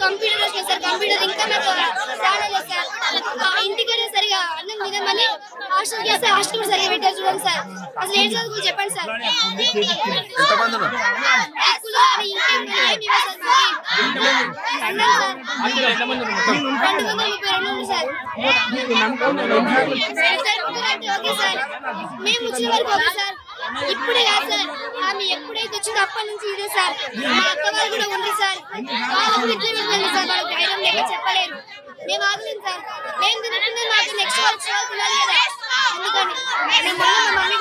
Computer వచ్చింది sir. Computer ఇంకా నాకు రాలేదు సార్. ఇంటికనే సరిగా అన్నం తినమని హాస్టల్ చేస్తే హాస్టల్ కూడా సరిగా పెట్టారు చూడండి సార్. అసలు ఏం చదువుకుని చెప్పండి సార్. మేము వచ్చిన వరకు ఓకే సార్. ఇప్పుడే కాదు సార్, ఆమె ఎప్పుడైతే వచ్చిందో అప్పటి నుంచి ఇదే సార్. మా అక్క వాళ్ళు కూడా ఉంది సార్. వాళ్ళు ఇట్లా వెళ్ళి సార్, వాళ్ళకి ధైర్యం లేక చెప్పలేరు. మేము ఆగలేము సార్. మేము తినకుండా మాకు నెక్స్ట్ వచ్చే వాళ్ళు తినాలి కదా. అందుకని మేము మమ్మీ